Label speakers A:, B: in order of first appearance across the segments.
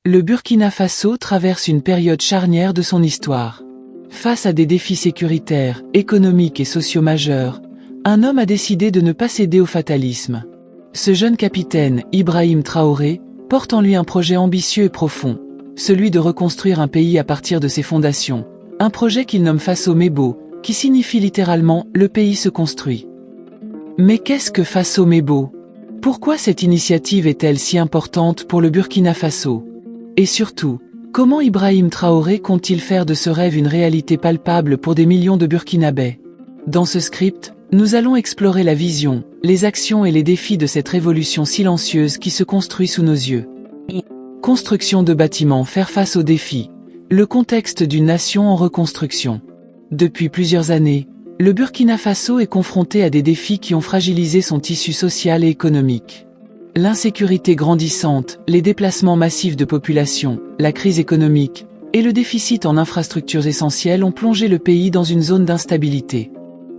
A: Le Burkina Faso traverse une période charnière de son histoire. Face à des défis sécuritaires, économiques et sociaux majeurs, un homme a décidé de ne pas céder au fatalisme. Ce jeune capitaine, Ibrahim Traoré, porte en lui un projet ambitieux et profond, celui de reconstruire un pays à partir de ses fondations. Un projet qu'il nomme Faso Mebo, qui signifie littéralement « le pays se construit ». Mais qu'est-ce que Faso Mebo? Pourquoi cette initiative est-elle si importante pour le Burkina Faso? Et surtout, comment Ibrahim Traoré compte-t-il faire de ce rêve une réalité palpable pour des millions de Burkinabés? Dans ce script, nous allons explorer la vision, les actions et les défis de cette révolution silencieuse qui se construit sous nos yeux. Construction de bâtiments, faire face aux défis. Le contexte d'une nation en reconstruction. Depuis plusieurs années, le Burkina Faso est confronté à des défis qui ont fragilisé son tissu social et économique. L'insécurité grandissante, les déplacements massifs de population, la crise économique et le déficit en infrastructures essentielles ont plongé le pays dans une zone d'instabilité.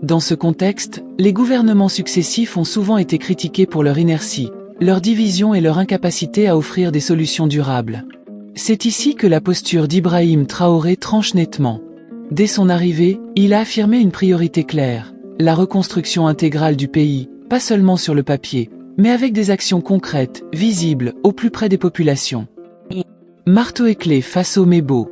A: Dans ce contexte, les gouvernements successifs ont souvent été critiqués pour leur inertie, leur division et leur incapacité à offrir des solutions durables. C'est ici que la posture d'Ibrahim Traoré tranche nettement. Dès son arrivée, il a affirmé une priorité claire, la reconstruction intégrale du pays, pas seulement sur le papier, mais avec des actions concrètes, visibles, au plus près des populations. Marteau et clé Faso Mebo.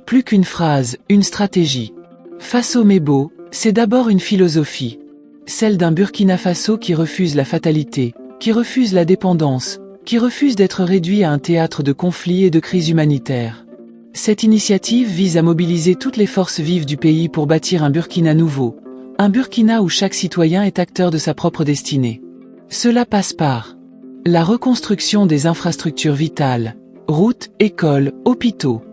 A: Plus qu'une phrase, une stratégie. Faso Mebo, c'est d'abord une philosophie. Celle d'un Burkina Faso qui refuse la fatalité, qui refuse la dépendance, qui refuse d'être réduit à un théâtre de conflits et de crises humanitaires. Cette initiative vise à mobiliser toutes les forces vives du pays pour bâtir un Burkina nouveau, un Burkina où chaque citoyen est acteur de sa propre destinée. Cela passe par la reconstruction des infrastructures vitales, routes, écoles, hôpitaux,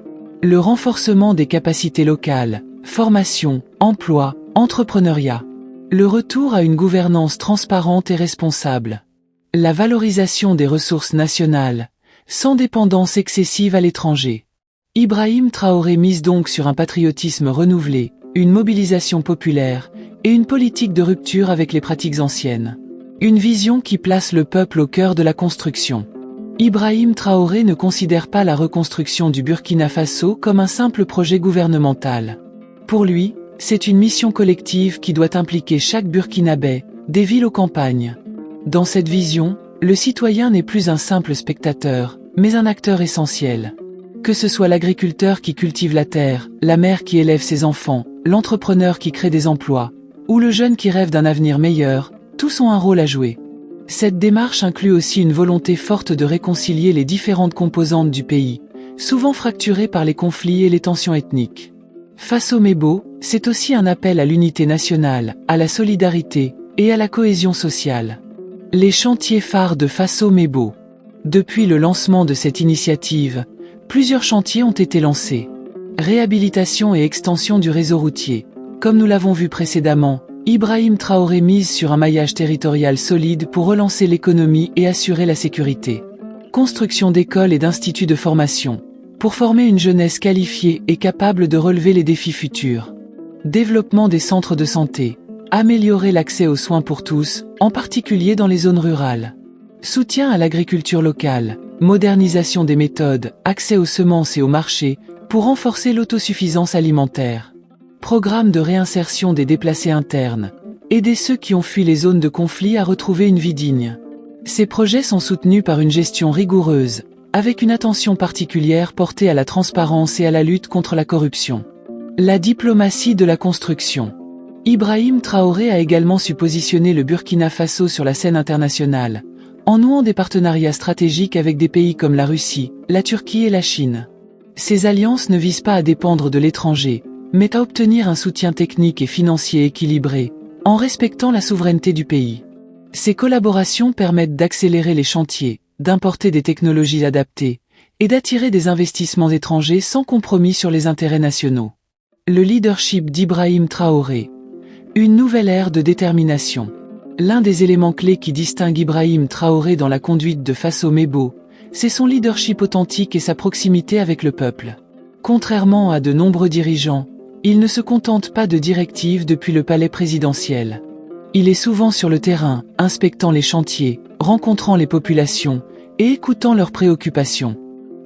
A: le renforcement des capacités locales, formation, emploi, entrepreneuriat, le retour à une gouvernance transparente et responsable, la valorisation des ressources nationales, sans dépendance excessive à l'étranger. Ibrahim Traoré mise donc sur un patriotisme renouvelé, une mobilisation populaire et une politique de rupture avec les pratiques anciennes. Une vision qui place le peuple au cœur de la construction. Ibrahim Traoré ne considère pas la reconstruction du Burkina Faso comme un simple projet gouvernemental. Pour lui, c'est une mission collective qui doit impliquer chaque Burkinabé, des villes aux campagnes. Dans cette vision, le citoyen n'est plus un simple spectateur, mais un acteur essentiel. Que ce soit l'agriculteur qui cultive la terre, la mère qui élève ses enfants, l'entrepreneur qui crée des emplois, ou le jeune qui rêve d'un avenir meilleur, tous ont un rôle à jouer. Cette démarche inclut aussi une volonté forte de réconcilier les différentes composantes du pays, souvent fracturées par les conflits et les tensions ethniques. Faso Mebo, c'est aussi un appel à l'unité nationale, à la solidarité et à la cohésion sociale. Les chantiers phares de Faso Mebo. Depuis le lancement de cette initiative, plusieurs chantiers ont été lancés. Réhabilitation et extension du réseau routier. Comme nous l'avons vu précédemment, Ibrahim Traoré mise sur un maillage territorial solide pour relancer l'économie et assurer la sécurité. Construction d'écoles et d'instituts de formation, pour former une jeunesse qualifiée et capable de relever les défis futurs. Développement des centres de santé, améliorer l'accès aux soins pour tous, en particulier dans les zones rurales. Soutien à l'agriculture locale, modernisation des méthodes, accès aux semences et aux marchés, pour renforcer l'autosuffisance alimentaire. Programme de réinsertion des déplacés internes, aider ceux qui ont fui les zones de conflit à retrouver une vie digne. Ces projets sont soutenus par une gestion rigoureuse, avec une attention particulière portée à la transparence et à la lutte contre la corruption. La diplomatie de la construction. Ibrahim Traoré a également su positionner le Burkina Faso sur la scène internationale, en nouant des partenariats stratégiques avec des pays comme la Russie, la Turquie et la Chine. Ces alliances ne visent pas à dépendre de l'étranger, mais à obtenir un soutien technique et financier équilibré, en respectant la souveraineté du pays. Ces collaborations permettent d'accélérer les chantiers, d'importer des technologies adaptées, et d'attirer des investissements étrangers sans compromis sur les intérêts nationaux. Le leadership d'Ibrahim Traoré. Une nouvelle ère de détermination. L'un des éléments clés qui distingue Ibrahim Traoré dans la conduite de Faso Mebo, c'est son leadership authentique et sa proximité avec le peuple. Contrairement à de nombreux dirigeants, il ne se contente pas de directives depuis le palais présidentiel. Il est souvent sur le terrain, inspectant les chantiers, rencontrant les populations et écoutant leurs préoccupations.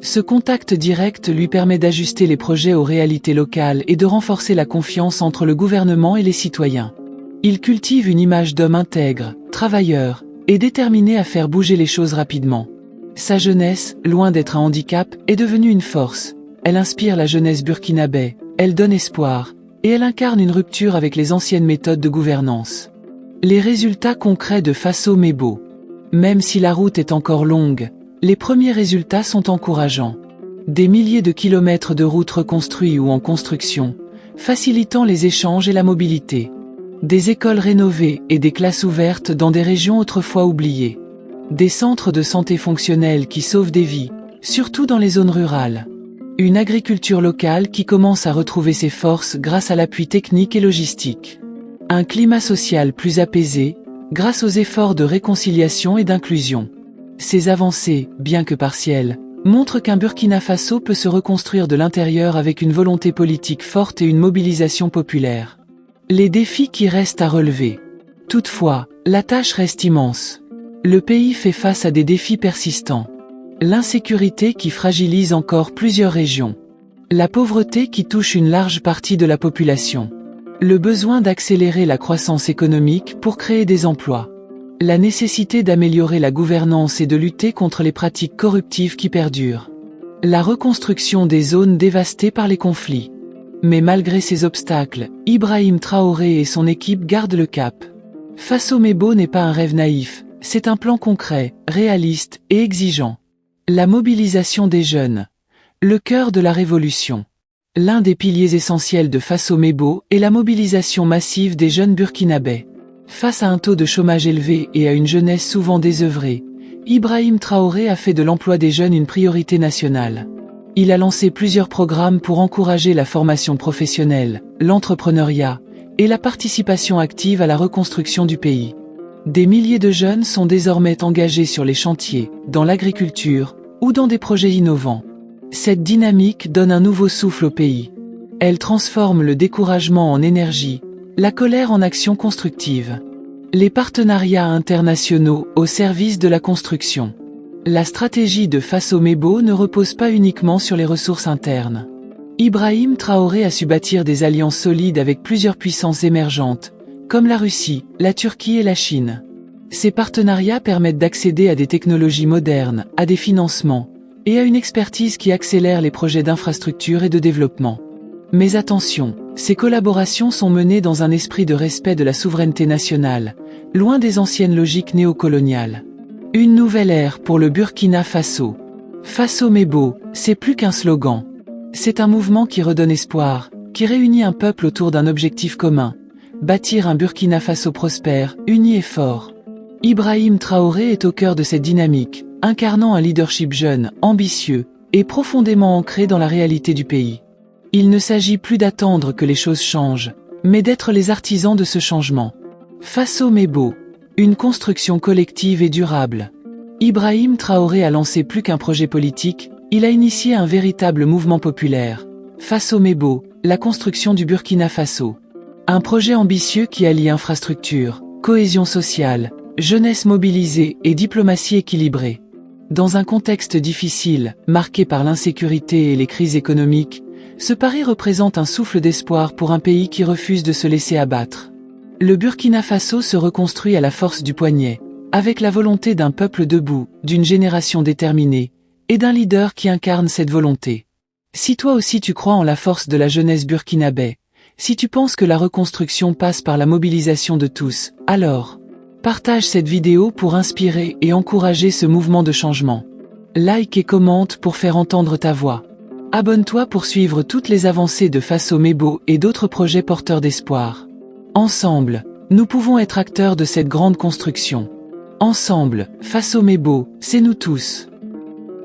A: Ce contact direct lui permet d'ajuster les projets aux réalités locales et de renforcer la confiance entre le gouvernement et les citoyens. Il cultive une image d'homme intègre, travailleur, et déterminé à faire bouger les choses rapidement. Sa jeunesse, loin d'être un handicap, est devenue une force. Elle inspire la jeunesse burkinabé, elle donne espoir, et elle incarne une rupture avec les anciennes méthodes de gouvernance. Les résultats concrets de Fasso Mebo. Même si la route est encore longue, les premiers résultats sont encourageants. Des milliers de kilomètres de routes reconstruits ou en construction, facilitant les échanges et la mobilité. Des écoles rénovées et des classes ouvertes dans des régions autrefois oubliées. Des centres de santé fonctionnels qui sauvent des vies, surtout dans les zones rurales. Une agriculture locale qui commence à retrouver ses forces grâce à l'appui technique et logistique. Un climat social plus apaisé, grâce aux efforts de réconciliation et d'inclusion. Ces avancées, bien que partielles, montrent qu'un Burkina Faso peut se reconstruire de l'intérieur avec une volonté politique forte et une mobilisation populaire. Les défis qui restent à relever. Toutefois, la tâche reste immense. Le pays fait face à des défis persistants. L'insécurité qui fragilise encore plusieurs régions. La pauvreté qui touche une large partie de la population. Le besoin d'accélérer la croissance économique pour créer des emplois. La nécessité d'améliorer la gouvernance et de lutter contre les pratiques corruptives qui perdurent. La reconstruction des zones dévastées par les conflits. Mais malgré ces obstacles, Ibrahim Traoré et son équipe gardent le cap. Fasso Mebo n'est pas un rêve naïf, c'est un plan concret, réaliste et exigeant. La mobilisation des jeunes. Le cœur de la révolution. L'un des piliers essentiels de Fasso Mebo est la mobilisation massive des jeunes burkinabés. Face à un taux de chômage élevé et à une jeunesse souvent désœuvrée, Ibrahim Traoré a fait de l'emploi des jeunes une priorité nationale. Il a lancé plusieurs programmes pour encourager la formation professionnelle, l'entrepreneuriat et la participation active à la reconstruction du pays. Des milliers de jeunes sont désormais engagés sur les chantiers, dans l'agriculture ou dans des projets innovants. Cette dynamique donne un nouveau souffle au pays. Elle transforme le découragement en énergie, la colère en action constructive. Les partenariats internationaux au service de la construction. La stratégie de Fasso Mebo ne repose pas uniquement sur les ressources internes. Ibrahim Traoré a su bâtir des alliances solides avec plusieurs puissances émergentes, comme la Russie, la Turquie et la Chine. Ces partenariats permettent d'accéder à des technologies modernes, à des financements, et à une expertise qui accélère les projets d'infrastructure et de développement. Mais attention, ces collaborations sont menées dans un esprit de respect de la souveraineté nationale, loin des anciennes logiques néocoloniales. Une nouvelle ère pour le Burkina Faso. Fasso Mebo, c'est plus qu'un slogan. C'est un mouvement qui redonne espoir, qui réunit un peuple autour d'un objectif commun. Bâtir un Burkina Faso prospère, uni et fort. Ibrahim Traoré est au cœur de cette dynamique, incarnant un leadership jeune, ambitieux, et profondément ancré dans la réalité du pays. Il ne s'agit plus d'attendre que les choses changent, mais d'être les artisans de ce changement. Fasso Mebo. Une construction collective et durable. Ibrahim Traoré a lancé plus qu'un projet politique, il a initié un véritable mouvement populaire. Fasso Mebo, la construction du Burkina Faso. Un projet ambitieux qui allie infrastructure, cohésion sociale, jeunesse mobilisée et diplomatie équilibrée. Dans un contexte difficile, marqué par l'insécurité et les crises économiques, ce pari représente un souffle d'espoir pour un pays qui refuse de se laisser abattre. Le Burkina Faso se reconstruit à la force du poignet, avec la volonté d'un peuple debout, d'une génération déterminée, et d'un leader qui incarne cette volonté. Si toi aussi tu crois en la force de la jeunesse burkinabé, si tu penses que la reconstruction passe par la mobilisation de tous, alors, partage cette vidéo pour inspirer et encourager ce mouvement de changement. Like et commente pour faire entendre ta voix. Abonne-toi pour suivre toutes les avancées de Fasso Mebo et d'autres projets porteurs d'espoir. Ensemble, nous pouvons être acteurs de cette grande construction. Ensemble, Fasso Mebo, c'est nous tous.